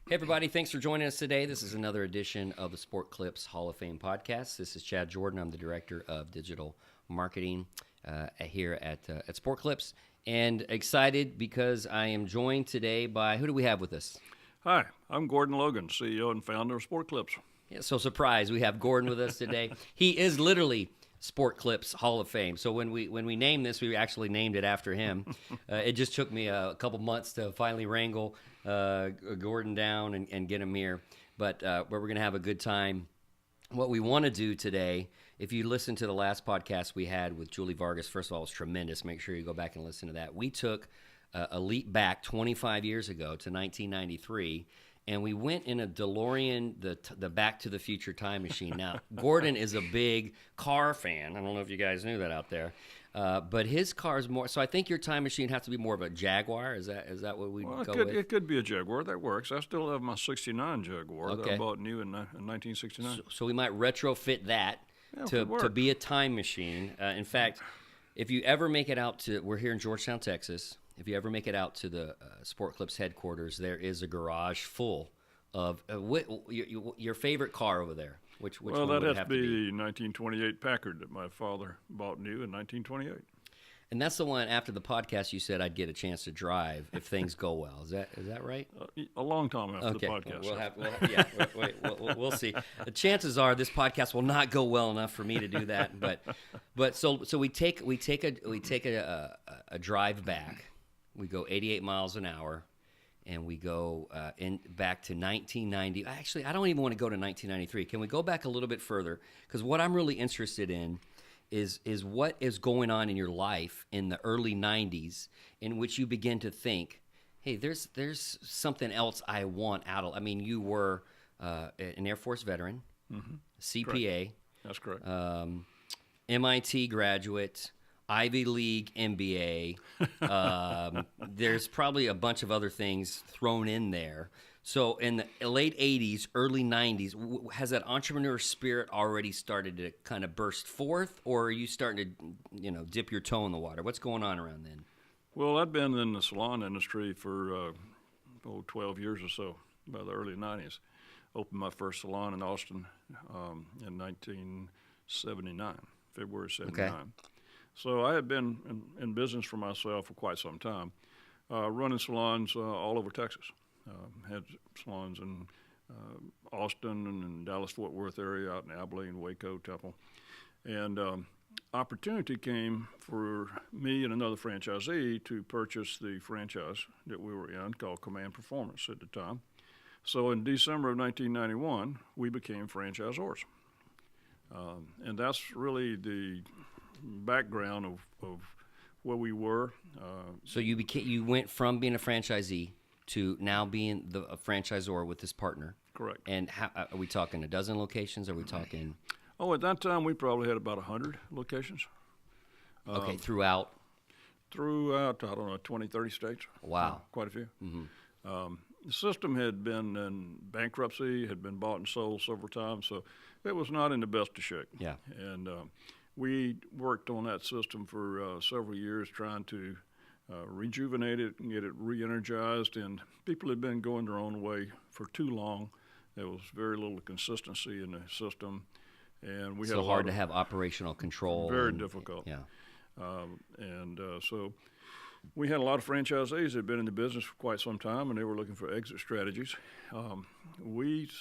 Hey, everybody. Thanks for joining us today. This is another edition of the Sport Clips Hall of Fame podcast. This is Chad Jordan. I'm the Director of Digital Marketing here at Sport Clips. And excited because I am joined today by, who do we have with us? Hi, I'm Gordon Logan, CEO and founder of Sport Clips. Yeah, so surprised we have Gordon with us today. He is literally Sport Clips Hall of Fame. So when we named this, we actually named it after him. It just took me a couple months to finally wrangle Gordon down and get him here. But we're going to have a good time. What we want to do today, if you listen to the last podcast we had with Julie Vargas, first of all, it was tremendous. Make sure you go back and listen to that. We took a leap back 25 years ago to 1993, and we went in a DeLorean, the Back to the Future time machine. Now, Gordon is a big car fan. I don't know if you guys knew that out there. But his car is more, so I think your time machine has to be more of a Jaguar. Is that what we go with? It could be a Jaguar. That works. I still have my 69 Jaguar that I bought new in 1969. So we might retrofit that to be a time machine. In fact, if you ever make it out to, we're here in Georgetown, Texas. If you ever make it out to the Sport Clips headquarters, there is a garage full of your favorite car over there. Which well, one that would has to be the 1928 Packard that my father bought new in 1928. And that's the one after the podcast you said I'd get a chance to drive if things go well. Is that right? A long time after the podcast. We'll see. The chances are this podcast will not go well enough for me to do that. But so we take a drive back. We go 88 miles an hour, and we go back to 1990. Actually, I don't even want to go to 1993. Can we go back a little bit further? Because what I'm really interested in is what is going on in your life in the early 90s in which you begin to think, hey, there's something else I want out of. I mean, you were an Air Force veteran, CPA. Correct. That's correct. MIT graduate, Ivy League MBA. There's probably a bunch of other things thrown in there. So in the late 80s, early 90s, has that entrepreneur spirit already started to kind of burst forth, or are you starting to, dip your toe in the water? What's going on around then? Well, I'd been in the salon industry for 12 years or so, by the early 90s. Opened my first salon in Austin in 1979, February 79. Okay. So I had been in business for myself for quite some time, running salons all over Texas. Had salons in Austin and in Dallas-Fort Worth area, out in Abilene, Waco, Temple. And opportunity came for me and another franchisee to purchase the franchise that we were in called Command Performance at the time. So in December of 1991, we became franchisors. And that's really the background of where we were. So you went from being a franchisee to now being a franchisor with this partner. Correct. And how, are we talking a dozen locations? Are we talking? Oh, at that time we probably had about 100 locations. Okay, throughout, I don't know, 20, 30 states. Wow. Quite a few. Mm-hmm. The system had been in bankruptcy, had been bought and sold several times, so it was not in the best of shape. Yeah. And we worked on that system for several years trying to rejuvenate it and get it re-energized, and people had been going their own way for too long. There was very little consistency in the system, and we had hard to have operational control. Very difficult. Yeah. So we had a lot of franchisees that had been in the business for quite some time, and they were looking for exit strategies. We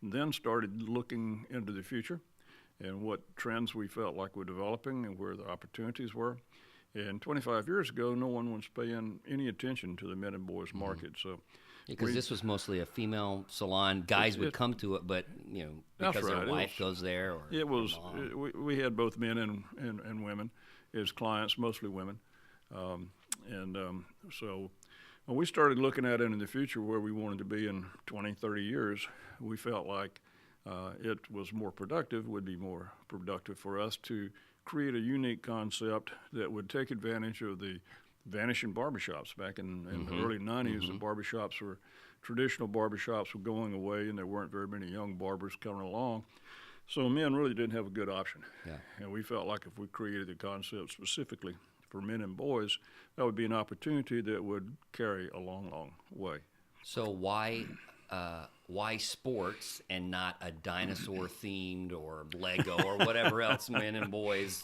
then started looking into the future and what trends we felt like were developing and where the opportunities were. And 25 years ago, no one was paying any attention to the men and boys market. So, because this was mostly a female salon, guys would come to it, but because their wife goes there. Or it was. We had both men and women as clients, mostly women, so when we started looking at it in the future, where we wanted to be in 20, 30 years, we felt like it was more productive. Would be more productive for us to create a unique concept that would take advantage of the vanishing barbershops. Back in the early 90s, the barbershops were, traditional barbershops were going away, and there weren't very many young barbers coming along. So men really didn't have a good option. Yeah. And we felt like if we created a concept specifically for men and boys, that would be an opportunity that would carry a long, long way. So why why sports and not a dinosaur themed or Lego or whatever else men and boys?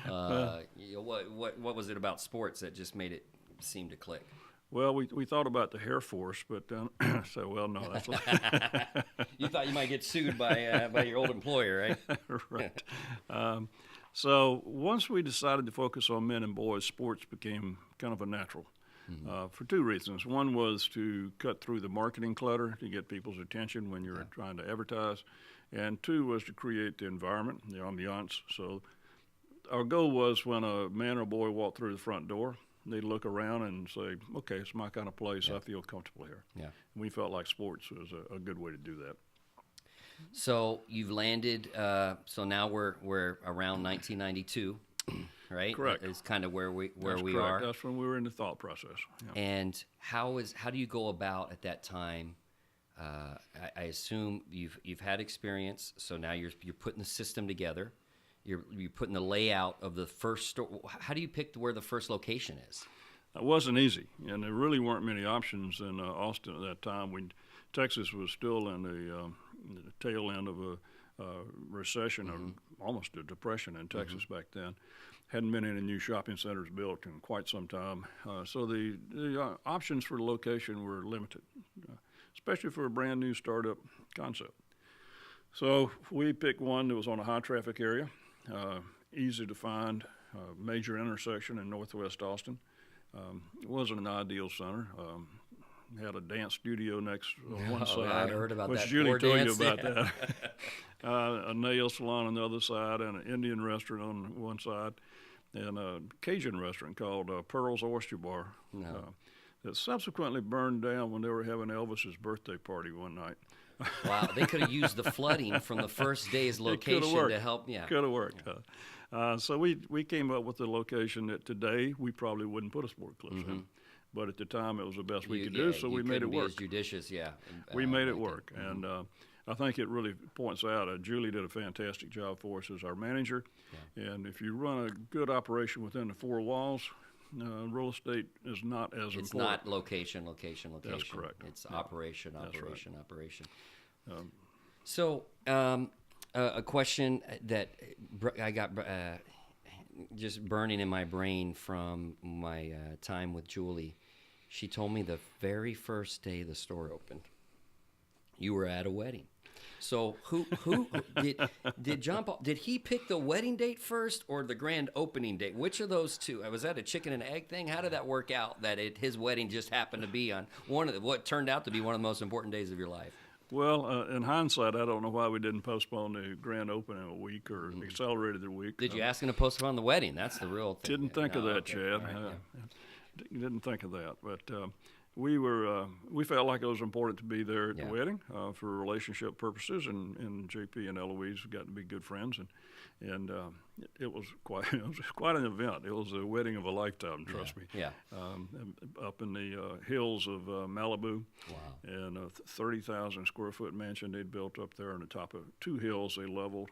What was it about sports that just made it seem to click? Well, we thought about the Air Force, but so well, no, that's You thought you might get sued by your old employer, right? right. So once we decided to focus on men and boys, sports became kind of a natural. For two reasons. One was to cut through the marketing clutter to get people's attention when you're trying to advertise, and two was to create the environment, the ambiance. So our goal was when a man or boy walked through the front door, they'd look around and say, okay, it's my kind of place. I feel comfortable here. Yeah. And we felt like sports was a good way to do that. So you've landed, so now we're around 1992. Right? Correct. It's kind of where we correct. are. That's when we were in the thought process. Yeah. And how do you go about at that time? I assume you've had experience, so now you're putting the system together. You're putting the layout of the first store. How do you pick where the first location is? It wasn't easy, and there really weren't many options in Austin at that time. Texas was still in the tail end of a recession, or almost a depression in Texas back then. Hadn't been any new shopping centers built in quite some time. So the options for the location were limited, especially for a brand new startup concept. So we picked one that was on a high traffic area, easy to find, major intersection in northwest Austin. It wasn't an ideal center. Had a dance studio next on one side. I heard about which that. Julie told dance, you about that. A nail salon on the other side, and an Indian restaurant on one side, and a Cajun restaurant called Pearl's Oyster Bar. That subsequently burned down when they were having Elvis's birthday party one night. Wow, they could have used the flooding from the first day's location to help. Yeah, could have worked. So we came up with the location that today we probably wouldn't put a sport clips in. But at the time, it was the best we could do, so we made it work. As judicious, we made it work, and I think it really points out. Julie did a fantastic job for us as our manager, and if you run a good operation within the four walls, real estate is not as important. It's not location. That's correct. It's operation. So a question that I got just burning in my brain from my time with Julie. She told me the very first day the store opened, you were at a wedding. So who did John Paul, did he pick the wedding date first or the grand opening date? Which of those two? Was that a chicken and egg thing? How did that work out that his wedding just happened to be on what turned out to be one of the most important days of your life? Well, in hindsight, I don't know why we didn't postpone the grand opening a week or accelerated it a week. Did you ask him to postpone the wedding? That's the real thing. Didn't think of that, Chad. Right, didn't think of that, but we felt like it was important to be there at the wedding for relationship purposes, and JP and Eloise got to be good friends, and it was quite an event. It was a wedding of a lifetime, trust me. Yeah. Up in the hills of Malibu. Wow. And a 30,000 square foot mansion they'd built up there on the top of two hills they leveled.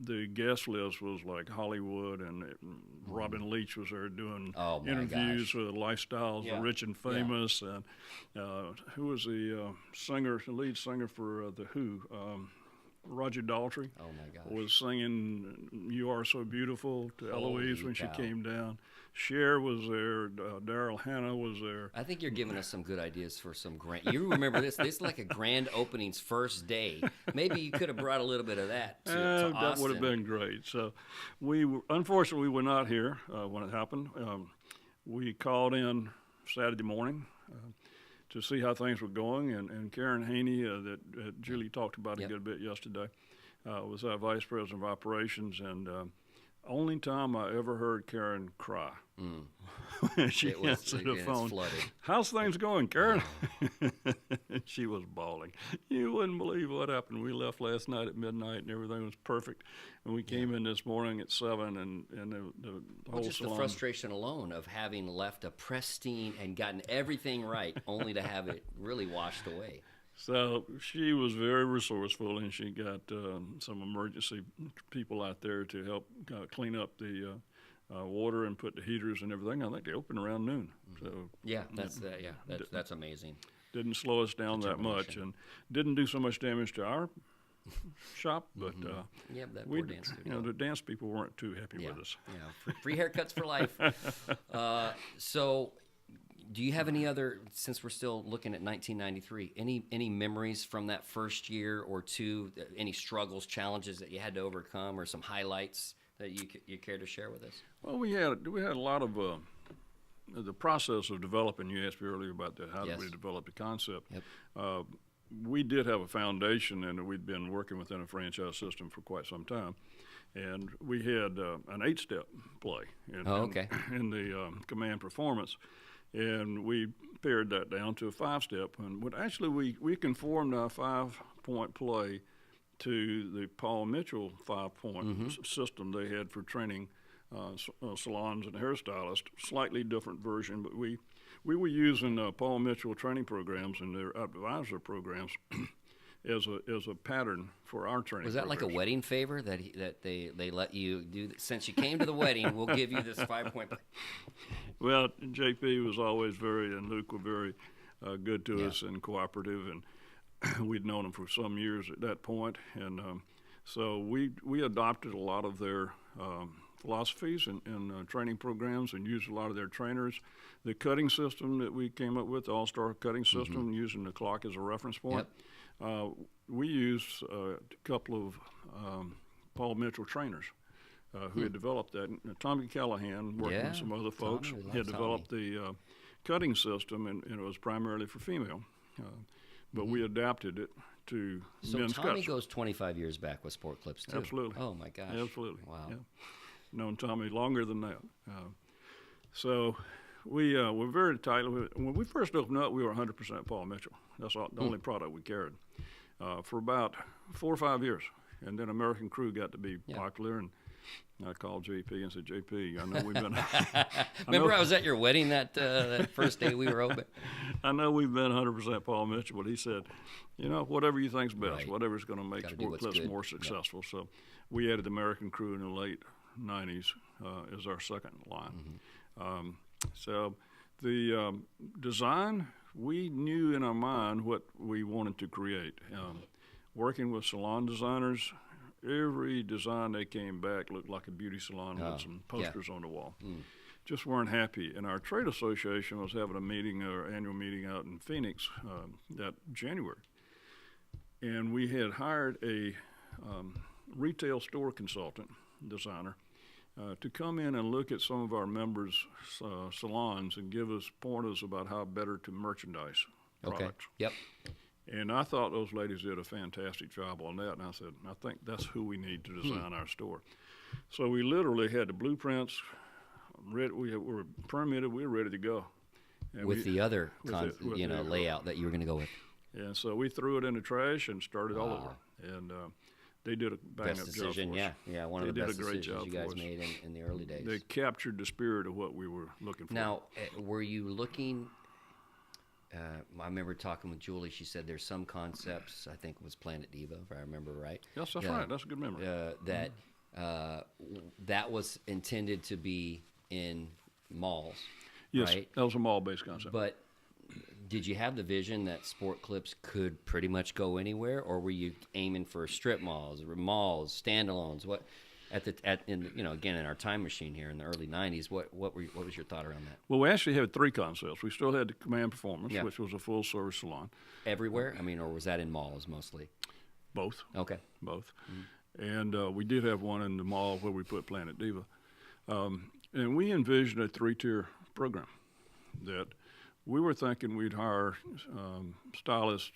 The guest list was like Hollywood, and Robin Leach was there doing interviews with lifestyles of rich and famous. And who was the lead singer for The Who? Roger Daltrey was singing "You Are So Beautiful" to Eloise when she came down. Cher was there. Daryl Hannah was there. I think you're giving us some good ideas for some grand. You remember this? This is like a grand opening's first day. Maybe you could have brought a little bit of that to Austin. That would have been great. So unfortunately, we were not here when it happened. We called in Saturday morning to see how things were going, and Karen Haney, that Julie talked about a good bit yesterday, was our vice president of operations, and only time I ever heard Karen cry. She answered the phone. How's things going, Karen? She was bawling. You wouldn't believe what happened. We left last night at midnight, and everything was perfect. And we came in this morning at 7, and the whole just salon. The frustration alone of having left a pristine and gotten everything right, only to have it really washed away. So she was very resourceful, and she got some emergency people out there to help clean up the water and put the heaters and everything. I think they opened around noon. So that's amazing. Didn't slow us down that much, and didn't do so much damage to our shop, but Yeah, that poor dance studio. the dance people weren't too happy with us. Yeah, free haircuts for life. So, do you have any other? Since we're still looking at 1993, any memories from that first year or two? Any struggles, challenges that you had to overcome, or some highlights that you care to share with us? Well, we had a lot of the process of developing. You asked me earlier about how did we develop the concept. Yep. We did have a foundation, and we'd been working within a franchise system for quite some time. And we had an 8-step play in the command performance, and we pared that down to a 5-step. And we conformed our 5-point play to the Paul Mitchell 5-point system they had for training salons and hairstylists. Slightly different version, but we were using Paul Mitchell training programs and their advisor programs as a pattern for our training. Was that programs. like a wedding favor that they let you do? Since you came to the wedding, we'll give you this 5-point. Well, JP was always and Luke were very good to us and cooperative, and we'd known them for some years at that point, and so we adopted a lot of their philosophies and training programs, and used a lot of their trainers. The cutting system that we came up with, the All-Star cutting system, using the clock as a reference point. We used a couple of Paul Mitchell trainers who had developed that. And Tommy Callahan, working with some other folks, had developed the cutting system, and it was primarily for female. But we adapted it to men's cuts. So Tommy goes 25 years back with Sport Clips, too. Absolutely. Oh, my gosh. Absolutely. Wow. Yeah. Known Tommy longer than that. So we were very tight. When we first opened up, we were 100% Paul Mitchell. That's the only product we carried for about 4 or 5 years. And then American Crew got to be popular, and I called JP and said, JP, I know we've been... Remember I was at your wedding that first day we were open? I know we've been 100% Paul Mitchell, but he said, whatever you think's best, whatever's going to make Sport Clips more successful. Yep. So we added American Crew in the late 90s as our second line. So the design, we knew in our mind what we wanted to create. Working with salon designers, every design they came back looked like a beauty salon with some posters on the wall. Just weren't happy. And our trade association was having a meeting, our annual meeting out in Phoenix that January. And we had hired a retail store consultant, designer, to come in and look at some of our members' salons and give us pointers about how better to merchandise products. Yep. And I thought those ladies did a fantastic job on that, and I said, I think that's who we need to design our store. So we literally had the blueprints ready. We were permitted. We were ready to go. And with the other layout that you were going to go with. And so we threw it in the trash and started all over. And they did a bang-up job for us. Yeah, one of the best decisions you guys made in the early days. They captured the spirit of what we were looking for. Now, were you looking... I remember talking with Julie. She said there's some concepts, I think it was Planet Diva, if I remember right. Yes, that's right. That's a good memory. That was intended to be in malls, yes, right? That was a mall-based concept. But did you have the vision that Sport Clips could pretty much go anywhere, or were you aiming for strip malls, standalones? What? Again, in our time machine here in the early 90s, what was your thought around that? Well, we actually had 3 concepts. We still had the Command Performance, which was a full-service salon. Everywhere? Or was that in malls mostly? Both. Okay. Both. And we did have one in the mall where we put Planet Diva. And we envisioned a 3-tier program that we were thinking we'd hire stylists,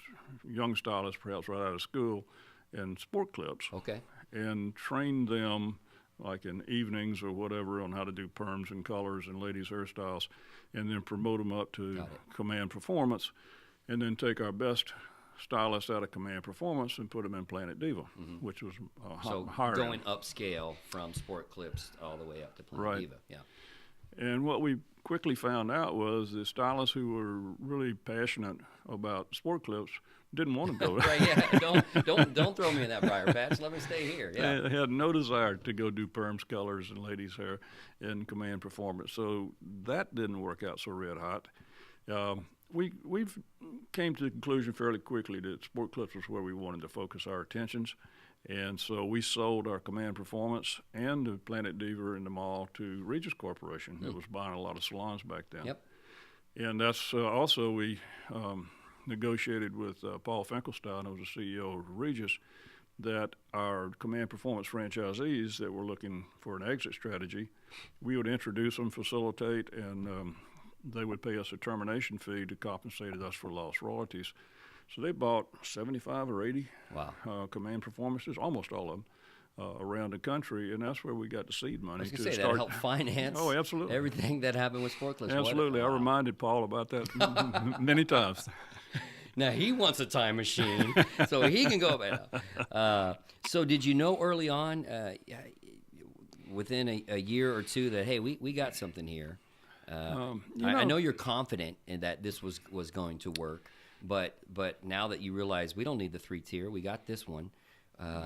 young stylists perhaps right out of school, and Sport Clips. Okay. And train them like in evenings or whatever on how to do perms and colors and ladies' hairstyles, and then promote them up to Command Performance, and then take our best stylists out of Command Performance and put them in Planet Diva, which was higher. So going upscale from Sport Clips all the way up to Planet Diva. Yeah. And what we quickly found out was the stylists who were really passionate about Sport Clips didn't want to go there. Right, yeah. Don't throw me in that briar patch. Let me stay here. Yeah. They had no desire to go do perms, colors, and ladies' hair in Command Performance. So that didn't work out so red hot. we've came to the conclusion fairly quickly that Sport Clips was where we wanted to focus our attentions, and so we sold our Command Performance and the Planet Diva in the mall to Regis Corporation that was buying a lot of salons back then. Yep. And that's also we negotiated with Paul Finkelstein, who was the CEO of Regis, that our Command Performance franchisees that were looking for an exit strategy, we would introduce them, facilitate, and they would pay us a termination fee to compensate us for lost royalties. So they bought 75 or 80 Command Performances, almost all of them, around the country, and that's where we got the seed money I was to going to say start. that helped finance absolutely. everything that happened with Sport Clips. Absolutely. I reminded Paul about that many times. Now he wants a time machine so he can go back. So did you know early on, within a year or two, that, hey, we got something here? I know you're confident in that this was going to work, but now that you realize we don't need the 3-tier, we got this one.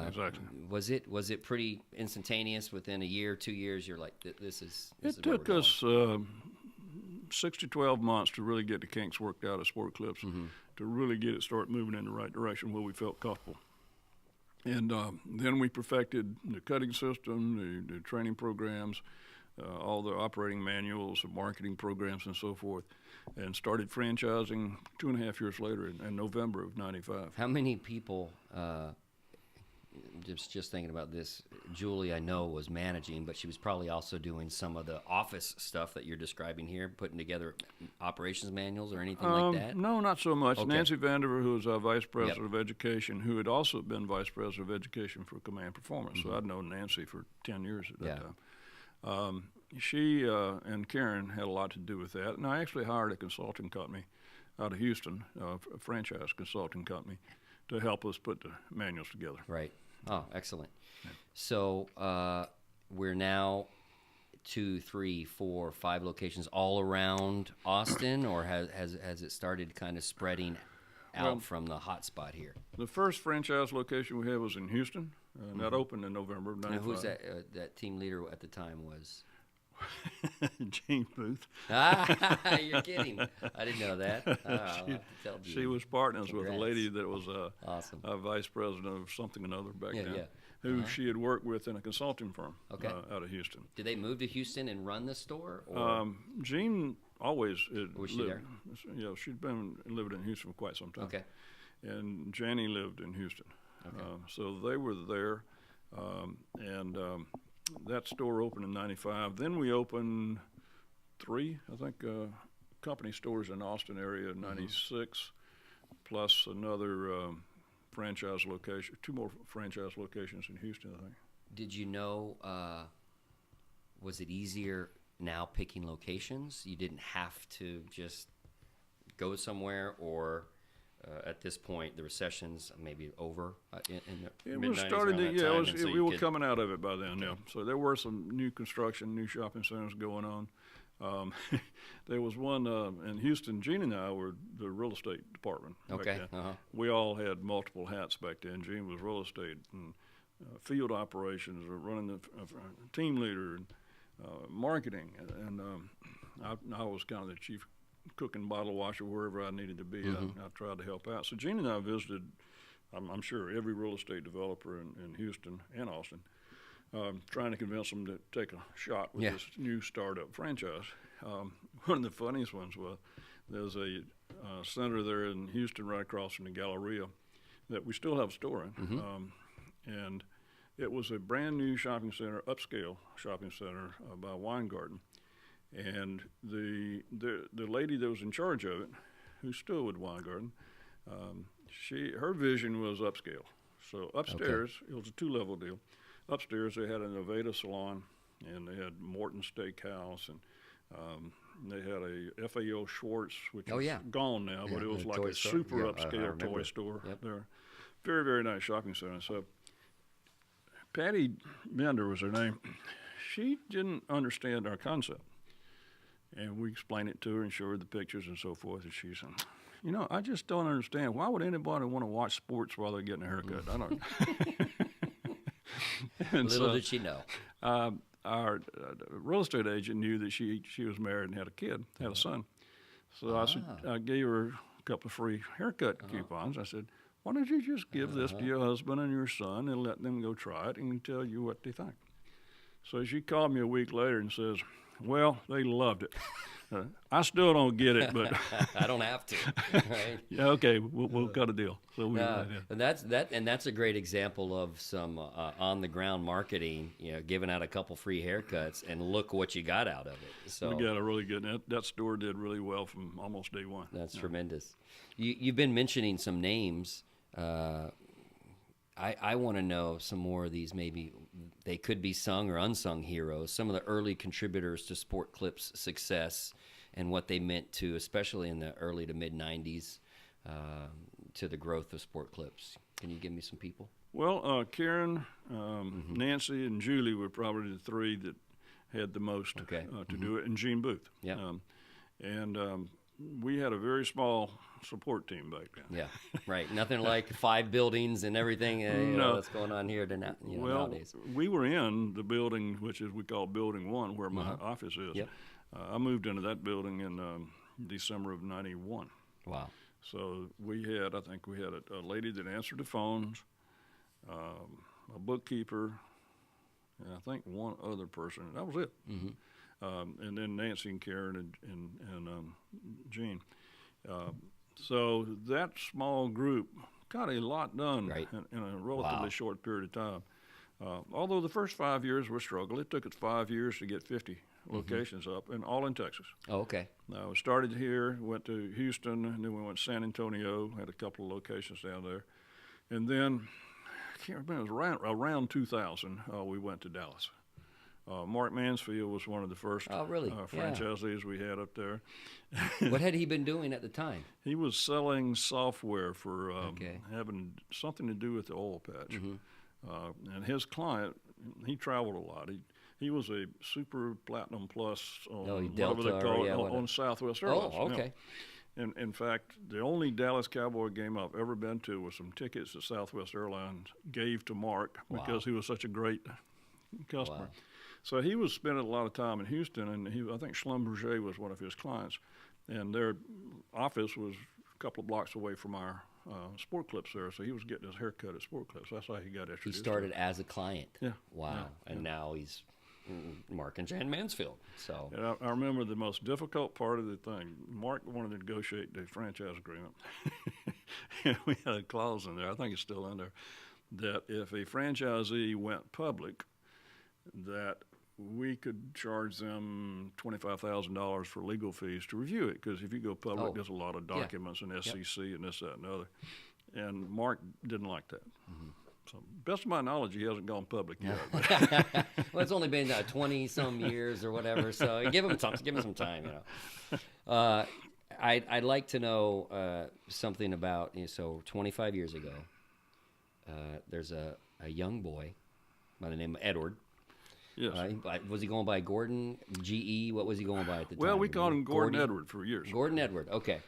Exactly. Was it pretty instantaneous within a year, 2 years? You're like, this is. It took us 6 to 12 months to really get the kinks worked out at Sport Clips, to really get it start moving in the right direction where we felt comfortable. And then we perfected the cutting system, the training programs, all the operating manuals, the marketing programs, and so forth, and started franchising 2.5 years later in November of '95. How many people? Just thinking about this, Julie, I know, was managing, but she was probably also doing some of the office stuff that you're describing here, putting together operations manuals or anything like that? No, not so much. Okay. Nancy Vandiver, who was our Vice President of Education, who had also been Vice President of Education for Command Performance, so I'd known Nancy for 10 years at that time. She and Karen had a lot to do with that, and I actually hired a consulting company out of Houston, a franchise consulting company, to help us put the manuals together. Right. Oh, excellent. Yeah. So we're now 2, 3, 4, 5 locations all around Austin, or has it started kind of spreading out from the hot spot here? The first franchise location we had was in Houston, and that opened in November of '95. Now, who's that? That team leader at the time was? Jane Booth. You're kidding. I didn't know that. She was partners with a lady that was awesome. a vice president of something or another back then, yeah. who she had worked with in a consulting firm out of Houston. Did they move to Houston and run the store? Or? Jean always was she lived. there? Yeah, she'd been living in Houston for quite some time. Okay. And Janie lived in Houston. Okay. So they were there, and that store opened in '95. Then we opened 3, I think, company stores in the Austin area in '96, plus another franchise location, 2 more franchise locations in Houston, I think. Did you know, was it easier now picking locations? You didn't have to just go somewhere, or at this point, the recession's maybe over in the mid-90s? It was starting to, we were coming out of it by then, So there were some new construction, new shopping centers going on. There was one in Houston. Gene and I were the real estate department back then. We all had multiple hats back then. Gene was real estate and field operations, or running the team leader, and marketing. And I was kind of the chief cook and bottle washer wherever I needed to be. I tried to help out. So Gene and I visited, I'm sure, every real estate developer in Houston and Austin, trying to convince them to take a shot with this new startup franchise. One of the funniest ones was there's a center there in Houston right across from the Galleria that we still have a store in. And it was a brand new shopping center, upscale shopping center by Weingarten. And the lady that was in charge of it, who still with Weingarten, her vision was upscale. So upstairs, it was a 2-level deal. Upstairs, they had an Aveda salon, and they had Morton Steakhouse, and they had a FAO Schwartz, which is gone now, but it was like a super upscale toy store there. Very, very nice shopping center. So Patty Bender was her name. She didn't understand our concept. And we explained it to her and showed her the pictures and so forth. And she said, I just don't understand. Why would anybody want to watch sports while they're getting a haircut? I don't know. Little did she know. Our real estate agent knew that she was married and had a son. So I said, I gave her a couple of free haircut coupons. I said, why don't you just give this to your husband and your son and let them go try it and tell you what they think? So she called me a week later and says, well, they loved it. I still don't get it, but I don't have to. Right? yeah, okay, we'll cut a deal. So we and that's a great example of some on the ground marketing. Giving out a couple free haircuts, and look what you got out of it. So we got a really good. That store did really well from almost day one. That's tremendous. You've been mentioning some names. I want to know some more of these. Maybe they could be sung or unsung heroes. Some of the early contributors to Sport Clips' success and what they meant to, especially in the early to mid '90s, to the growth of Sport Clips. Can you give me some people? Well, Karen, Nancy, and Julie were probably the three that had the most to do it, and Gene Booth. Yeah. We had a very small support team back then. Yeah, right. Nothing like 5 buildings and everything that's going on here nowadays. We were in the building, which is we call Building 1, where my office is. Yep. I moved into that building in December of '91. Wow. So I think we had a lady that answered the phones, a bookkeeper, and I think one other person. That was it. And then Nancy and Karen and Gene. So that small group got a lot done in a relatively short period of time. Although the first 5 years were a struggle, it took us 5 years to get 50 locations up, and all in Texas. Oh, okay. We started here, went to Houston, and then we went to San Antonio, had a couple of locations down there. And then, I can't remember, it was around 2000, we went to Dallas. Mark Mansfield was one of the first franchisees we had up there. What had he been doing at the time? He was selling software for having something to do with the oil patch. And his client, he traveled a lot. He was a Super Platinum Plus on whatever they call it, on Southwest Airlines. Oh, okay. And in fact, the only Dallas Cowboy game I've ever been to was some tickets that Southwest Airlines gave to Mark because he was such a great customer. Wow. So he was spending a lot of time in Houston, and I think Schlumberger was one of his clients, and their office was a couple of blocks away from our Sport Clips there. So he was getting his haircut at Sport Clips. That's how he got introduced. He started as a client. Yeah. Wow. And now he's Mark and Jan Mansfield. So and I remember the most difficult part of the thing. Mark wanted to negotiate the franchise agreement. And we had a clause in there, I think it's still in there, that if a franchisee went public, that we could charge them $25,000 for legal fees to review it, because if you go public, there's a lot of documents and SEC and this, that, and the other. And Mark didn't like that. So, best of my knowledge, he hasn't gone public yet. Well, it's only been 20-some years or whatever, so give him some time, I'd like to know something about, so 25 years ago, there's a young boy by the name of Edward. Yes. Was he going by Gordon G.E.? What was he going by at the time? Well, we called him Gordon Edward for years. Gordon Edward, okay.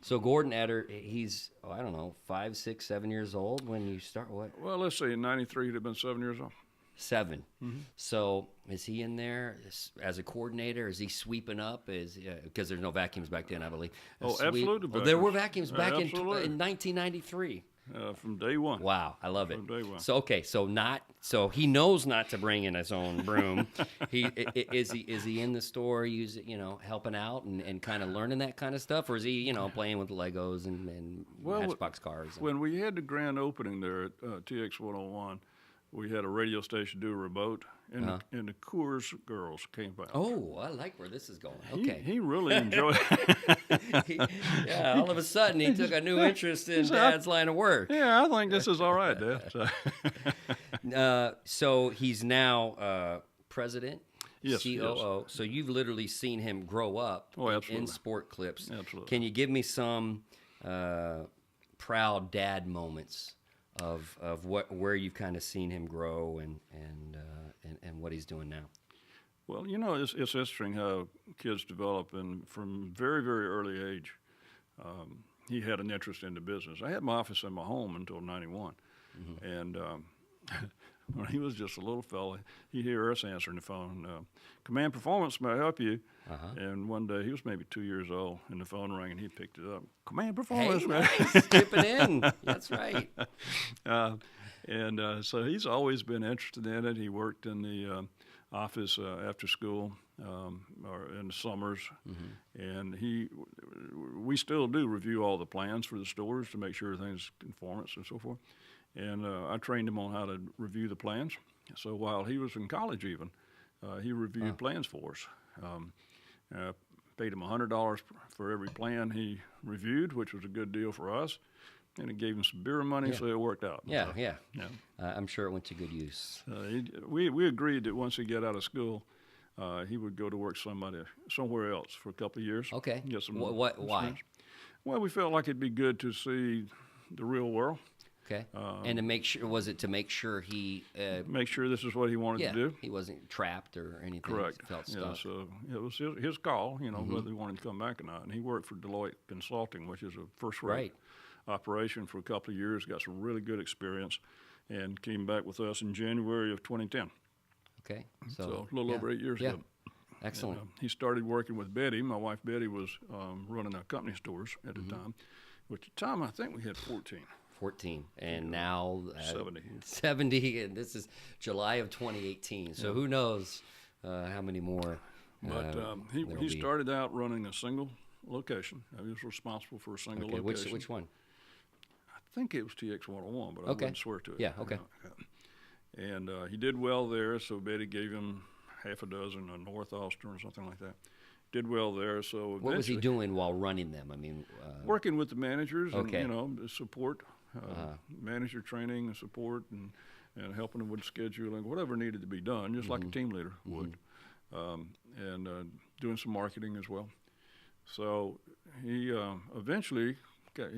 So Gordon Edward, he's, 5, 6, 7 years old when you start, what? Well, let's say in '93 he'd have been 7 years old. 7. So is he in there as a coordinator? Is he sweeping up? Because there's no vacuums back then, I believe. Absolutely. There were vacuums back in 1993. From day one. Wow, I love it. From day one. So he knows not to bring in his own broom. Is he in the store helping out and kind of learning that kind of stuff, or is he playing with Legos and Matchbox cars? When we had the grand opening there at TX 101, we had a radio station do a remote, and the Coors girls came by. Oh, I like where this is going. Okay. He really enjoyed it. All of a sudden, he took a new interest in Dad's line of work. Yeah, I think this is all right, Dad. So he's now president, yes, COO. Yes. So you've literally seen him grow up in Sport Clips. Absolutely. Can you give me some proud dad moments of where you've kind of seen him grow and what he's doing now? Well, it's interesting how kids develop, and from very, very early age, he had an interest in the business. I had my office in my home until '91, and when he was just a little fella, he'd hear us answering the phone. Command Performance, may I help you? And one day, he was maybe 2 years old, and the phone rang, and he picked it up. Command Performance, Hey, man. nice. Skipping in. That's right. So he's always been interested in it. He worked in the office after school or in the summers, and we still do review all the plans for the stores to make sure everything's conformance and so forth. And I trained him on how to review the plans. So while he was in college, even he reviewed plans for us. Paid him $100 for every plan he reviewed, which was a good deal for us. And it gave him some beer money, so it worked out. Yeah, so, yeah. yeah. I'm sure it went to good use. We agreed that once he got out of school, he would go to work somewhere else for a couple of years. Okay. Get some Why? experience. Well, we felt like it'd be good to see the real world. Okay. And to make sure, was it to make sure he Make sure this is what he wanted to do. he wasn't trapped or anything? Correct. Felt Yeah, stuck. so it was his call, whether he wanted to come back or not. And he worked for Deloitte Consulting, which is a first-rate operation for a couple of years, got some really good experience, and came back with us in January of 2010. Okay. So a little over 8 years ago. Excellent. And, he started working with Betty. My wife Betty was running our company stores at the time, which at the time I think we had 14. 14, and now 70. 70, and this is July of 2018. So who knows how many more? But he started out running a single location. He was responsible for a single location. Which one? I think it was TX 101, but I wouldn't swear to it. Yeah, okay. And he did well there, so Betty gave him half a dozen in North Austin or something like that. Did well there, so What was he doing while running them? I mean, working with the managers and Okay. The support, manager training and support, and helping them with scheduling, whatever needed to be done, just like a team leader would, and doing some marketing as well. So he eventually got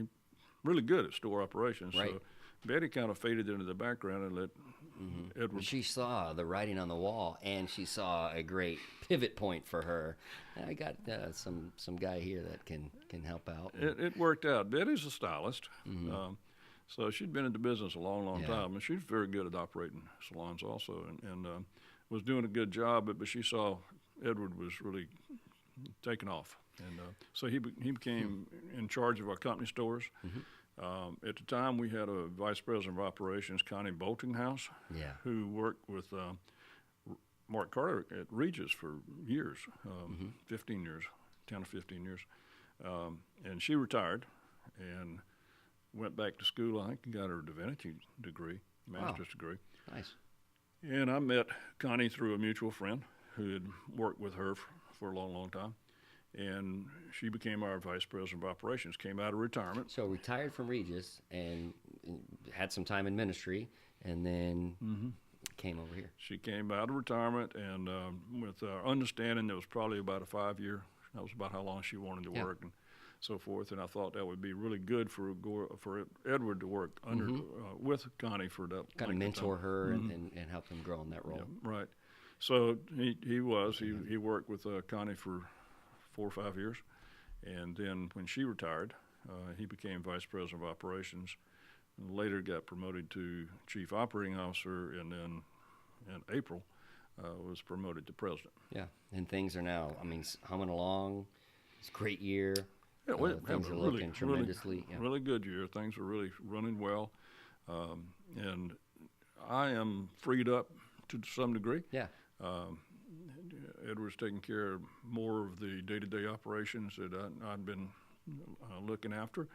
really good at store operations. Right. So Betty kind of faded into the background and let Edward. she saw the writing on the wall, and she saw a great pivot point for her. I got some guy here that can help out. It worked out. Betty's a stylist, so she'd been in the business a long time, and she's very good at operating salons also, and was doing a good job. But she saw Edward was really taking off, and so he became in charge of our company stores. At the time, we had a vice president of operations, Connie Boltinghouse, who worked with Mark Carter at Regis for years, 15 years, 10 or 15 years. And she retired and went back to school, I think, and got her divinity degree, master's degree. Nice. And I met Connie through a mutual friend who had worked with her for a long time. And she became our vice president of operations, came out of retirement. So retired from Regis and had some time in ministry, and then came over here. She came out of retirement, and with our understanding that was probably about a 5-year, that was about how long she wanted to work and so forth. And I thought that would be really good for Edward to work under with Connie for that. Kind of mentor her and help him grow in that role. Yeah, right. So he worked with Connie for 4 or 5 years, and then when she retired, he became vice president of operations, and later got promoted to chief operating officer, and then in April was promoted to president. Yeah, and things are now, humming along. It's a great year. Yeah, things are looking tremendously. Really good year. Things are really running well, and I am freed up to some degree. Yeah. Edward's taking care of more of the day-to-day operations that I've been looking after,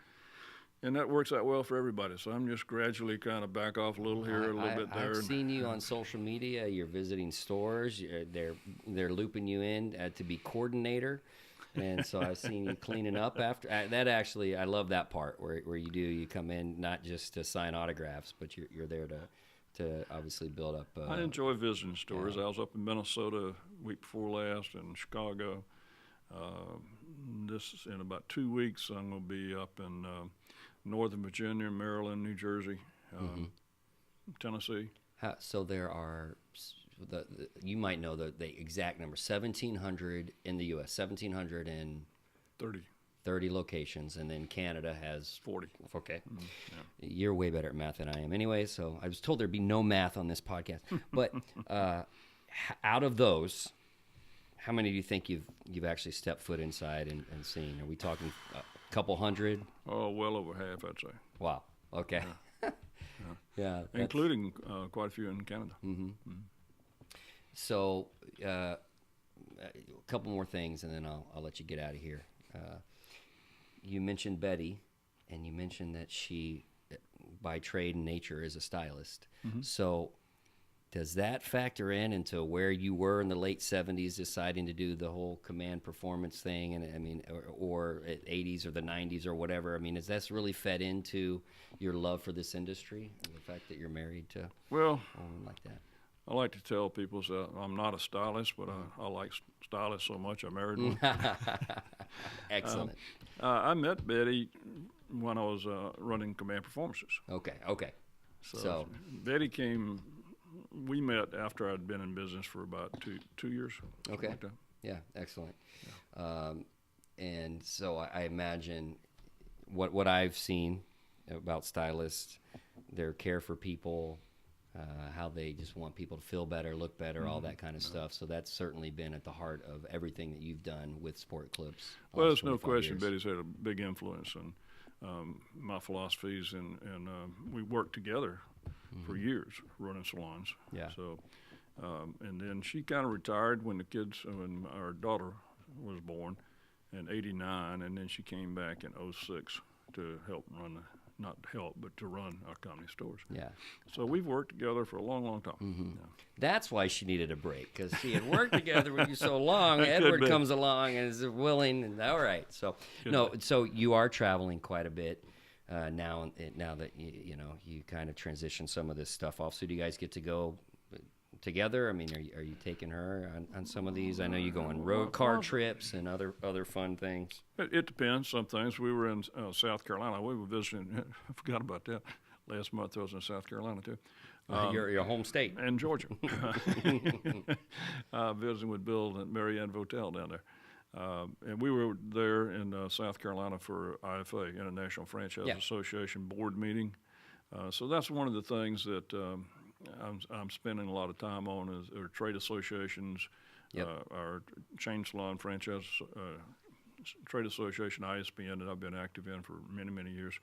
and that works out well for everybody. So I'm just gradually kind of back off a little here, a little bit there. I've seen you on social media. You're visiting stores. They're looping you in to be coordinator, and so I've seen you cleaning up after that. Actually, I love that part where you come in not just to sign autographs, but you're there to obviously build up. I enjoy visiting stores. I was up in Minnesota week before last, and Chicago. This in about 2 weeks, I'm going to be up in Northern Virginia, Maryland, New Jersey, Tennessee. So there are, you might know the exact number, 1,700 in the U.S., 1,730 30 locations, and then Canada has 40. Okay. Yeah. You're way better at math than I am anyway, so I was told there'd be no math on this podcast. But out of those, how many do you think you've actually stepped foot inside and seen? Are we talking a couple hundred? Oh, well over half, I'd say. Wow. Okay. Yeah. Including quite a few in Canada. So, a couple more things, and then I'll let you get out of here. You mentioned Betty, and you mentioned that she, by trade and nature, is a stylist. So, does that factor into where you were in the late 70s deciding to do the whole command performance thing, and I mean, or 80s or the 90s or whatever? I mean, is that really fed into your love for this industry, and the fact that you're married to a woman like that? I like to tell people I'm not a stylist, but I like stylists so much I married one. Excellent. I met Betty when I was running command performances. Okay. So Betty came. We met after I'd been in business for about two years. Okay. Like that. Yeah, excellent. Yeah. And so I imagine what I've seen about stylists, their care for people, how they just want people to feel better, look better, all that kind of stuff. So that's certainly been at the heart of everything that you've done with Sport Clips. Well, there's no question Betty's had a big influence on my philosophies, and we worked together for years running salons. Yeah. So, and then she kind of retired when our daughter was born in '89, and then she came back in '06 to help run to run our company stores. Yeah. So we've worked together for a long, long time. Yeah. That's why she needed a break, because she had worked together with you so long. Edward comes along and is willing, and all right. So so you are traveling quite a bit now that you kind of transition some of this stuff off. So do you guys get to go together? I mean, are you taking her on some of these? I know you go on road car trips and other fun things. It depends. Some things. We were in South Carolina. We were visiting. I forgot about that. Last month I was in South Carolina too. Your home state. And Georgia. Visiting with Bill and Mary Ann Votel down there. And we were there in South Carolina for IFA, International Franchise Association board meeting. So that's one of the things that I'm spending a lot of time on is our trade associations, our chain salon franchise trade association, ISPN, that I've been active in for many, many years.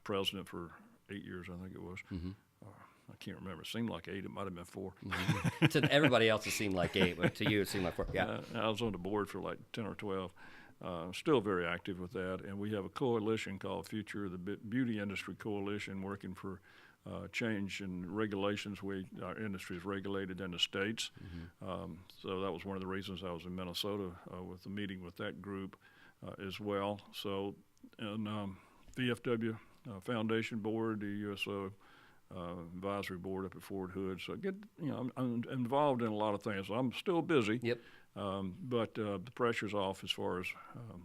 President for 8 years, I think it was. I can't remember. It seemed like 8. It might have been 4. To everybody else, it seemed like 8, but to you, it seemed like 4. Yeah. I was on the board for like 10 or 12. Still very active with that. And we have a coalition called Future, the Beauty Industry Coalition, working for change in regulations. Our industry is regulated in the states. So that was one of the reasons I was in Minnesota with the meeting with that group as well. So, and VFW Foundation Board, the USO advisory board up at Fort Hood. So I'm involved in a lot of things. So I'm still busy. Yep. But the pressure's off as far as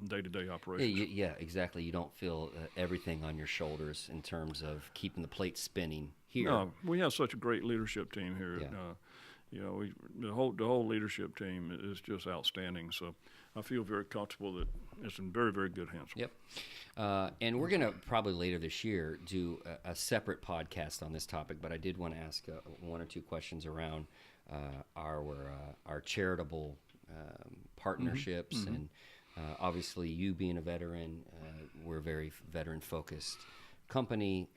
day-to-day operations. Yeah, exactly. You don't feel everything on your shoulders in terms of keeping the plate spinning here. No, we have such a great leadership team here. Yeah. The whole leadership team is just outstanding. So I feel very comfortable that it's in very, very good hands. Yep. And we're going to probably later this year do a separate podcast on this topic, but I did want to ask one or two questions around our charitable partnerships. And obviously you being a veteran, we're a very veteran-focused company,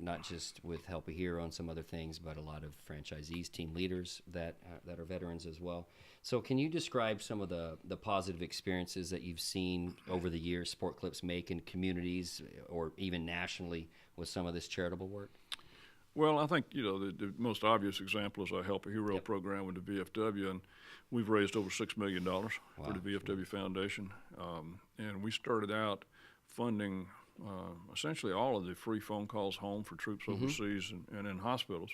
not just with Help a Hero and some other things, but a lot of franchisees, team leaders that are veterans as well. So can you describe some of the positive experiences that you've seen over the years Sport Clips make in communities or even nationally with some of this charitable work? Well, I think, the most obvious example is our Help a Hero program with the VFW, and we've raised over $6 million for the VFW Foundation. And we started out funding essentially all of the free phone calls home for troops overseas and in hospitals.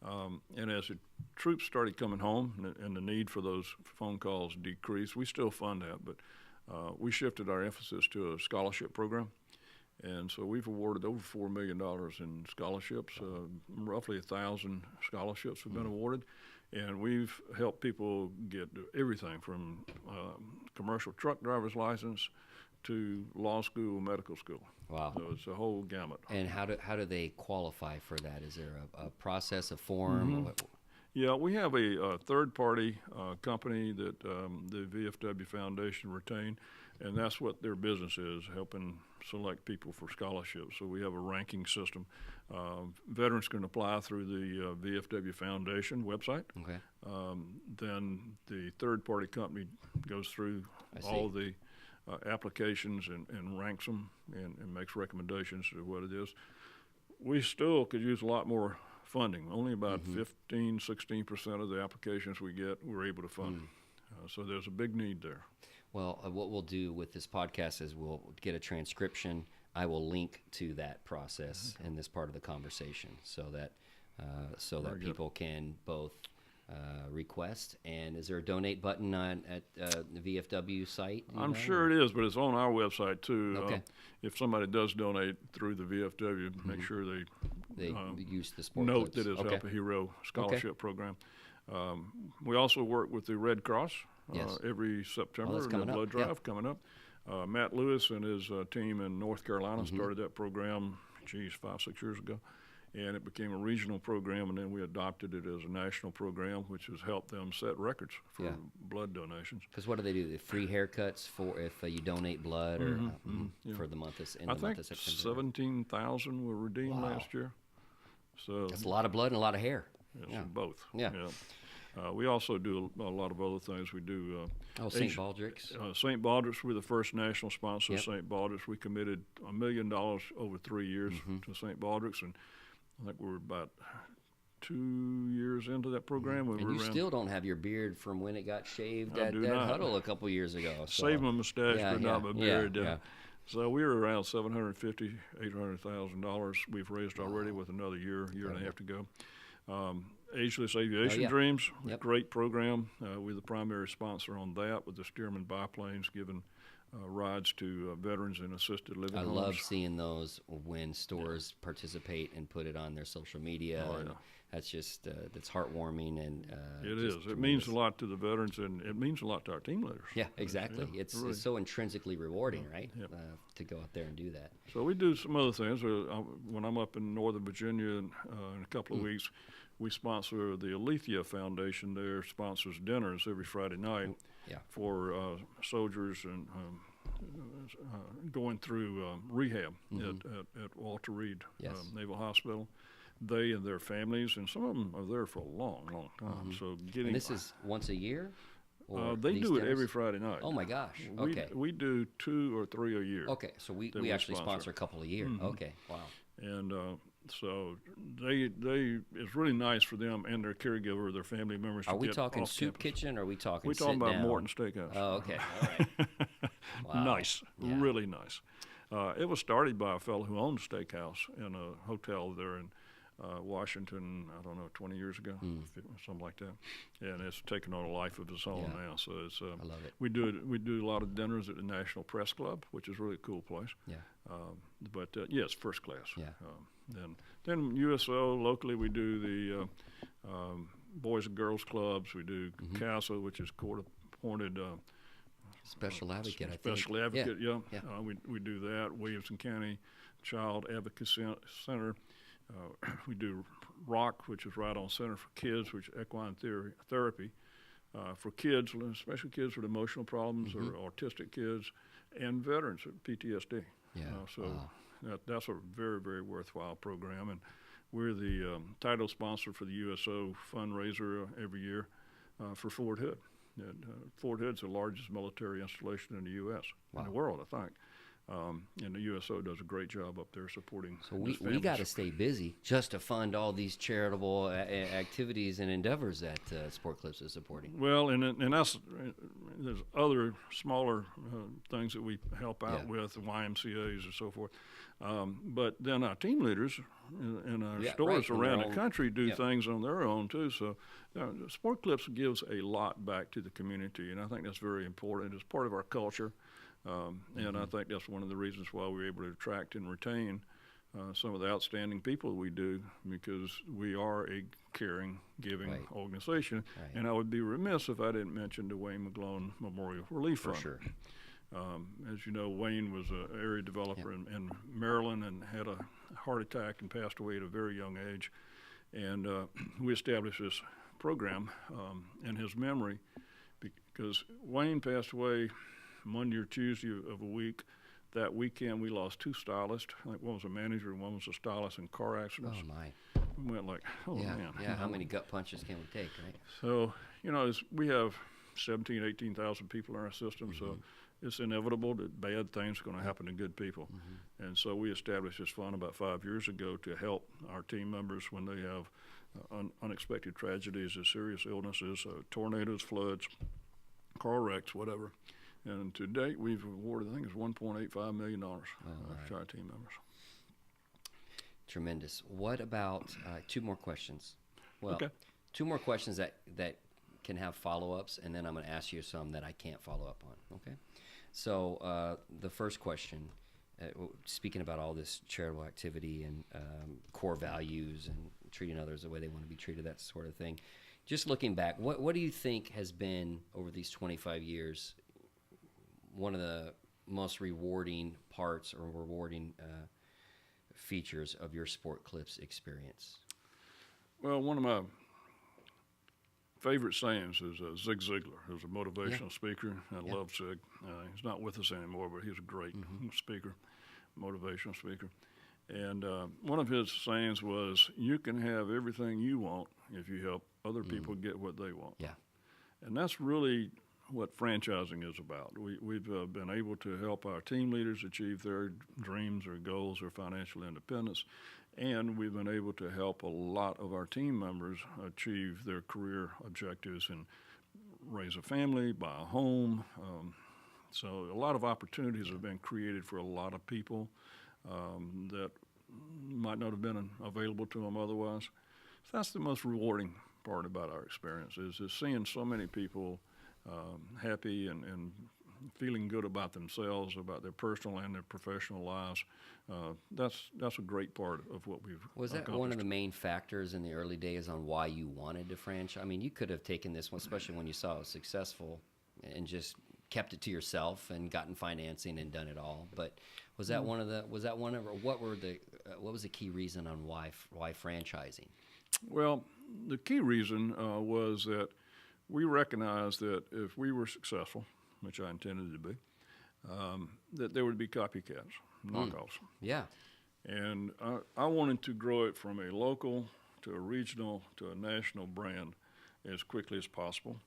And as the troops started coming home and the need for those phone calls decreased, we still fund that, but we shifted our emphasis to a scholarship program. And so we've awarded over $4 million in scholarships. Roughly 1,000 scholarships have been awarded. And we've helped people get everything from commercial truck driver's license to law school, medical school. Wow. So it's a whole gamut. And how do they qualify for that? Is there a process, a form? Yeah, we have a third-party company that the VFW Foundation retained, and that's what their business is, helping select people for scholarships. So we have a ranking system. Veterans can apply through the VFW Foundation website. Okay. Then the third-party company goes through all the applications and ranks them and makes recommendations to what it is. We still could use a lot more funding. Only about 16% of the applications we get, we're able to fund. So there's a big need there. Well, what we'll do with this podcast is we'll get a transcription. I will link to that process in this part of the conversation so that people can both request. And is there a donate button at the VFW site? I'm sure it is, but it's on our website too. Okay. If somebody does donate through the VFW, make sure they use the sport note clips. that it's Help a Hero scholarship program. We also work with the Red Cross every September, the blood drive coming up. Matt Lewis and his team in North Carolina started that program, 5-6 years ago. And it became a regional program, and then we adopted it as a national program, which has helped them set records for blood donations. Because what do they do? The free haircuts for if you donate blood or for the month of September? I think 17,000 were redeemed last year. So that's a lot of blood and a lot of hair. Yes, both. Yeah. We also do a lot of other things. We do St. Baldrick's. St. Baldrick's, we're the first national sponsor of St. Baldrick's. We committed $1 million over 3 years to St. Baldrick's, and I think we're about 2 years into that program. And you still don't have your beard from when it got shaved at that huddle a couple years ago. So. Saved my mustache, but not my beard. Yeah. So we were around $750,000, $800,000 we've raised already with another year and a half to go. Ageless Aviation Dreams, great program. We're the primary sponsor on that with the Stearman biplanes giving rides to veterans in assisted living homes. I love seeing those when stores participate and put it on their social media. That's just that's heartwarming and it is. It means a lot to the veterans, and it means a lot to our team leaders. Yeah, exactly. It's so intrinsically rewarding, right? To go out there and do that. So we do some other things. When I'm up in Northern Virginia in a couple of weeks, we sponsor the Alethea Foundation. There sponsors dinners every Friday night for soldiers and going through rehab at Walter Reed Naval Hospital. They and their families, and some of them are there for a long, long time. So and this is once a year? They do it every Friday night. Oh my gosh! Okay. We do 2 or 3 a year. Okay, so we actually sponsor a couple a year. Okay, wow. And so it's really nice for them and their caregiver, their family members. Are we talking soup kitchen, or are we talking? We're talking about Morton Steakhouse. Oh, okay, all right. Wow. Nice, really nice. It was started by a fellow who owned a steakhouse in a hotel there in Washington, I don't know, 20 years ago, something like that, and it's taken on a life of its own now. So it's I love it. We do a lot of dinners at the National Press Club, which is really a cool place. Yeah. But it's first class. Yeah. Then USO locally, we do the Boys and Girls Clubs. We do CASA, which is court-appointed Special Advocate. Special Advocate. Yeah. We do that. Williamson County Child Advocacy Center. We do ROC, which is Right On Center for Kids, which is equine therapy for kids, especially kids with emotional problems or autistic kids, and veterans with PTSD. Yeah. That's a very, very worthwhile program, and we're the title sponsor for the USO fundraiser every year for Fort Hood. And, Fort Hood's the largest military installation in the U.S. in the world, I think. And the USO does a great job up there supporting. So we got to stay busy just to fund all these charitable activities and endeavors that Sport Clips is supporting. Well, and there's other smaller things that we help out with, the YMCA's and so forth. But then our team leaders in our stores around the country do things on their own too. So Sport Clips gives a lot back to the community, and I think that's very important. It's part of our culture. And I think that's one of the reasons why we're able to attract and retain some of the outstanding people that we do, because we are a caring, giving organization. And I would be remiss if I didn't mention the Wayne McGlone Memorial Relief Fund. For sure. As you know, Wayne was an area developer in Maryland and had a heart attack and passed away at a very young age. And we established this program in his memory because Wayne passed away Monday or Tuesday of a week. That weekend, we lost two stylists. I think one was a manager and one was a stylist in car accidents. Oh, my. We went like, oh, man. Yeah, how many gut punches can we take, right? So, we have 17,000, 18,000 people in our system, so it's inevitable that bad things are going to happen to good people. And so we established this fund about 5 years ago to help our team members when they have unexpected tragedies, serious illnesses, tornadoes, floods, car wrecks, whatever. And to date, we've awarded, I think it's $1.85 million to our team members. Tremendous. What about two more questions? Well, Okay. two more questions that can have follow-ups, and then I'm going to ask you some that I can't follow up on, okay? So the first question, speaking about all this charitable activity and core values and treating others the way they want to be treated, that sort of thing, just looking back, what do you think has been, over these 25 years, one of the most rewarding parts or rewarding features of your Sport Clips experience? Well, one of my favorite sayings is Zig Ziglar, who's a motivational speaker. I love Zig. He's not with us anymore, but he's a great speaker, motivational speaker. And one of his sayings was, you can have everything you want if you help other people get what they want. Yeah. And that's really what franchising is about. We've been able to help our team leaders achieve their dreams or goals or financial independence, and we've been able to help a lot of our team members achieve their career objectives and raise a family, buy a home. So a lot of opportunities have been created for a lot of people that might not have been available to them otherwise. So that's the most rewarding part about our experience is seeing so many people happy and feeling good about themselves, about their personal and their professional lives. That's a great part of what we've Was that accomplished. one of the main factors in the early days on why you wanted to franchise? I mean, you could have taken this one, especially when you saw it was successful, and just kept it to yourself and gotten financing and done it all. But was that one of the? Was that one of? What were the? What was the key reason on why franchising? Well, the key reason was that we recognized that if we were successful, which I intended to be, that there would be copycats, knockoffs. Yeah. And I wanted to grow it from a local to a regional to a national brand as quickly as possible,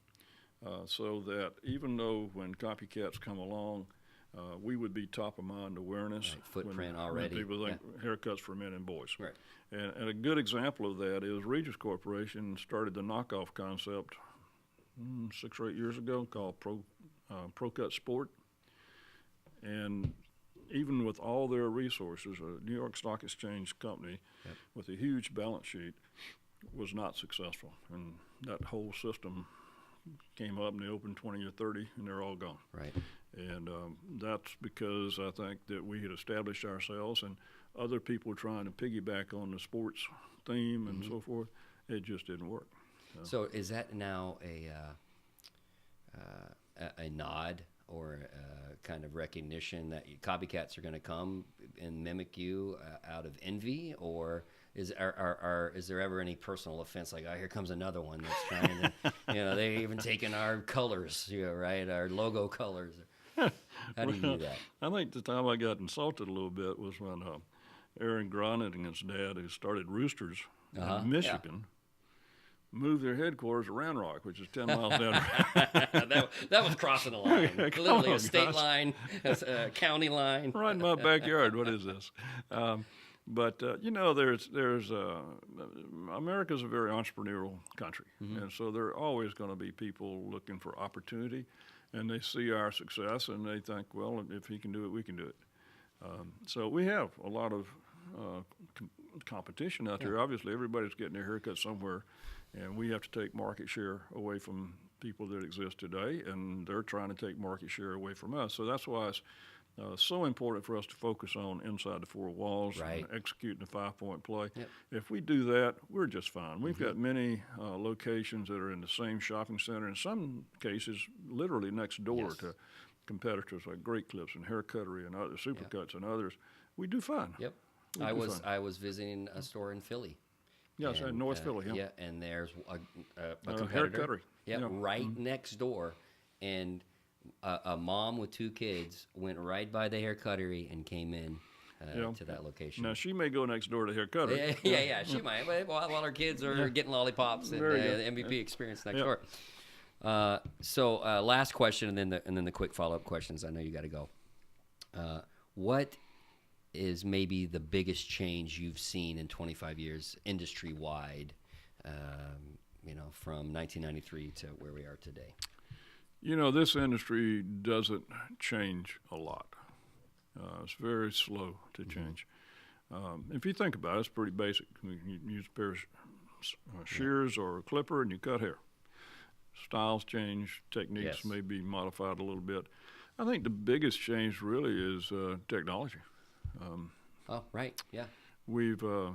so that even though when copycats come along, we would be top of mind awareness. Right, footprint already. When people think haircuts for men and boys. Right. And a good example of that is Regis Corporation started the knockoff concept 6 or 8 years ago, called Pro Cut Sport. And even with all their resources, a New York Stock Exchange company with a huge balance sheet was not successful. And that whole system came up and they opened 20 or 30 and they're all gone. Right. And that's because I think that we had established ourselves and other people trying to piggyback on the sports theme and so forth, it just didn't work. So is that now a nod or a kind of recognition that copycats are going to come and mimic you out of envy, or is there ever any personal offense, like, oh, here comes another one that's trying to, they even taken our colors, right, our logo colors. How do you do that? I think the time I got insulted a little bit was when Aaron Groningen's dad, who started Roosters in Michigan, moved their headquarters to Round Rock, which is 10 miles down the road. that was crossing the line. Literally a state line, a county line. Right in my backyard. What is this? But there's America's a very entrepreneurial country, and so there are always going to be people looking for opportunity, and they see our success and they think, well, if he can do it, we can do it. So we have a lot of competition out there. Obviously, everybody's getting their haircut somewhere, and we have to take market share away from people that exist today, and they're trying to take market share away from us. So that's why it's so important for us to focus on inside the four walls and executing the 5-point play. Yep. If we do that, we're just fine. We've got many locations that are in the same shopping center, in some cases literally next door to competitors like Great Clips and Hair Cuttery and other Supercuts and others, we do fine. Yep. We do fine. I was visiting a store in Philly. Yes, in North Philly. Yeah. Yeah, and there's a Hair competitor. Cuttery. Yeah, right next door, and a mom with 2 kids went right by the Hair Cuttery and came in to that location. Now she may go next door to Hair Cuttery. Yeah, she might. While her kids are getting lollipops and MVP experience next door. So last question, and then the quick follow-up questions. I know you got to go. What is maybe the biggest change you've seen in 25 years industry-wide, from 1993 to where we are today? This industry doesn't change a lot. It's very slow to change. If you think about it, it's pretty basic. You use a pair of shears or a clipper and you cut hair. Styles change, techniques may be modified a little bit. I think the biggest change really is technology. Oh, right, yeah. We were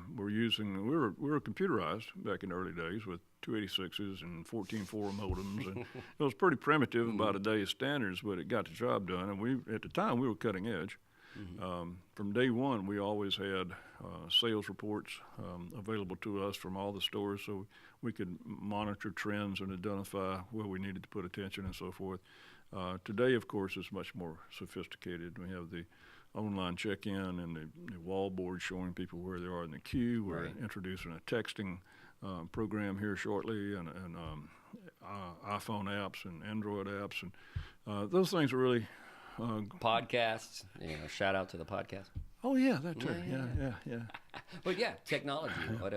computerized back in the early days with 286s and 14.4 modems, and it was pretty primitive by today's standards, but it got the job done. And at the time we were cutting edge. From day one, we always had sales reports available to us from all the stores, so we could monitor trends and identify where we needed to put attention and so forth. Today, of course, it's much more sophisticated. We have the online check-in and the wall board showing people where they are in the queue. We're introducing a texting program here shortly, and iPhone apps and Android apps, and those things are really podcasts. Shout out to the podcast. Oh yeah, that too. Yeah. But yeah, technology. What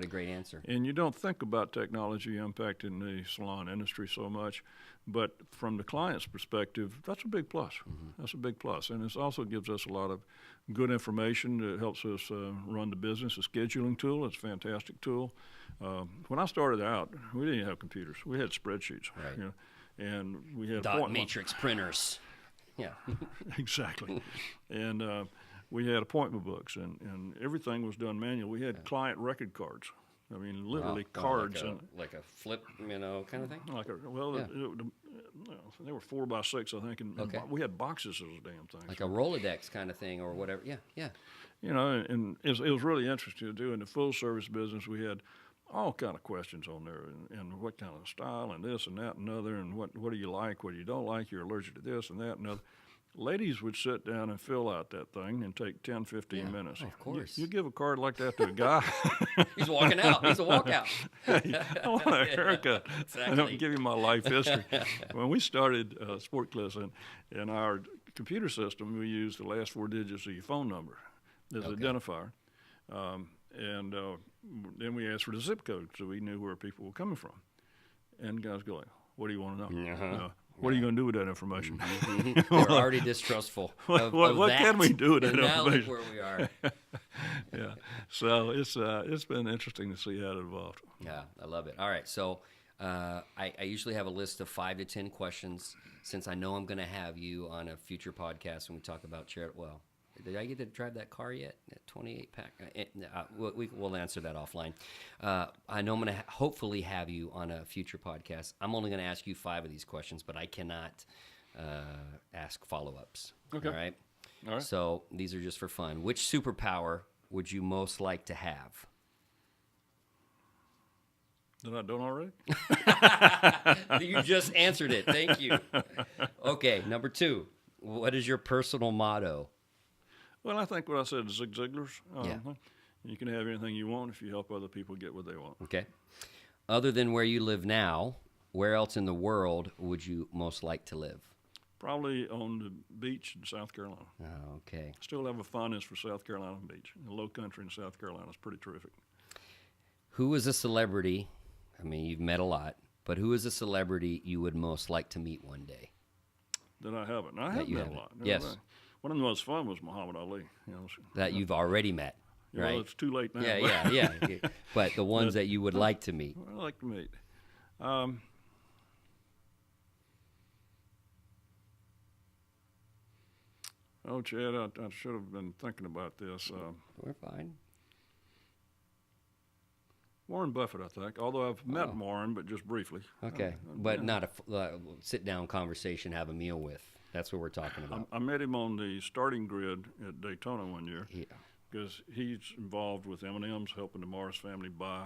a great answer. And you don't think about technology impacting the salon industry so much, but from the client's perspective, that's a big plus. That's a big plus, and it also gives us a lot of good information that helps us run the business. A scheduling tool, it's a fantastic tool. When I started out, we didn't have computers. We had spreadsheets. Right. And we had dot matrix printers. Yeah. Exactly. And we had appointment books, and everything was done manually. We had client record cards. I mean, literally cards. Like a flip, kind of thing? They were 4 by 6, I think, and we had boxes of those damn things. Like a Rolodex kind of thing or whatever. Yeah. And it was really interesting to do. In the full-service business, we had all kind of questions on there, and what kind of style, and this and that and other, and what do you like, what you don't like, you're allergic to this and that and other. Ladies would sit down and fill out that thing and take 10, 15 minutes. Of course. You give a card like that to a guy. He's walking out. He's a walkout. I want a haircut. Exactly. I don't give you my life history. When we started Sport Clips, in our computer system, we used the last 4 digits of your phone number as an identifier. And then we asked for the zip code so we knew where people were coming from. And guys go like, what do you want to know? What are you going to do with that information? They're already distrustful. What can we do with that information? Now look information? where we are. Yeah. So it's been interesting to see how it evolved. Yeah, I love it. All right. So I usually have a list of 5 to 10 questions, since I know I'm going to have you on a future podcast when we talk about charity. Well, did I get to drive that car yet? That 28 pack? We'll answer that offline. I know I'm going to hopefully have you on a future podcast. I'm only going to ask you 5 of these questions, but I cannot ask follow-ups. Okay. All right? All right. So these are just for fun. Which superpower would you most like to have? That I don't already? You just answered it. Thank you. Okay, number 2. What is your personal motto? Well, I think what I said is Zig Ziglar's. Yeah. You can have anything you want if you help other people get what they want. Okay. Other than where you live now, where else in the world would you most like to live? Probably on the beach in South Carolina. Oh, okay. Still have a fondness for South Carolina beach. The low country in South Carolina is pretty terrific. Who is a celebrity? I mean, you've met a lot, but who is a celebrity you would most like to meet one day? That I haven't. I have met a lot. Yes. One of the most fun was Muhammad Ali. That you've already met, right? Well, it's too late now. Yeah. But the ones that you would like to meet. I'd like to meet. Chad, I should have been thinking about this. We're fine. Warren Buffett, I think. Although I've met Warren, but just briefly. Okay, but not a sit-down conversation, have a meal with. That's what we're talking about. I met him on the starting grid at Daytona one year. Yeah. Because he's involved with M&M's, helping the Morris family buy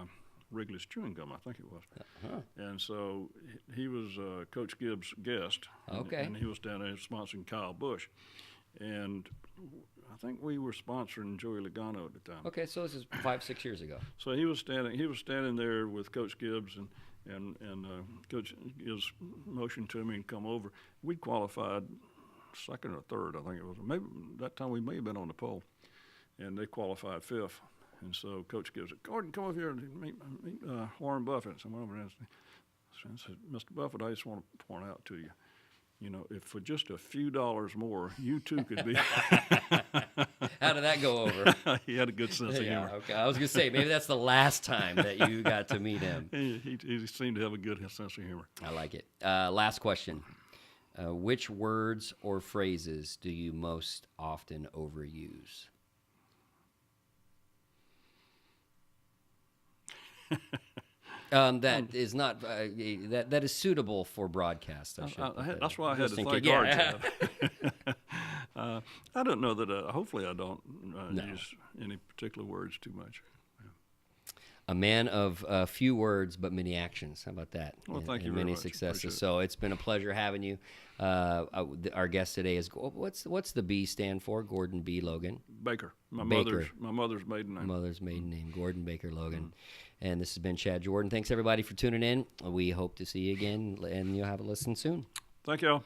Wrigley's chewing gum, I think it was. Uh-huh. And so he was Coach Gibbs' guest. Okay. And he was down there sponsoring Kyle Busch. And I think we were sponsoring Joey Logano at the time. Okay, so this is 5-6 years ago. So he was standing there with Coach Gibbs, and Coach Gibbs motioned to me and come over. We'd qualified second or third, I think it was. Maybe that time we may have been on the pole. And they qualified fifth. And so Coach Gibbs said, Gordon, come over here and meet Warren Buffett. So I went over there and said, Mr. Buffett, I just want to point out to you, you know, if for just a few dollars more, you too could be. How did that go over? He had a good sense of humor. Okay. I was going to say, maybe that's the last time that you got to meet him. He seemed to have a good sense of humor. I like it. Last question. Which words or phrases do you most often overuse? That is not that is suitable for broadcast. That's why I had to think hard. I don't know that. Hopefully, I don't use any particular words too much. A man of few words but many actions. How about that? Well, thank you and very many much. successes. So it's been a pleasure having you. Our guest today is what's the B stand for? Gordon B Logan. Baker. My Baker. mother's maiden name. Mother's maiden name, Gordon Baker Logan. And this has been Chad Jordan. Thanks everybody for tuning in. We hope to see you again, and you'll have a listen soon. Thank y'all.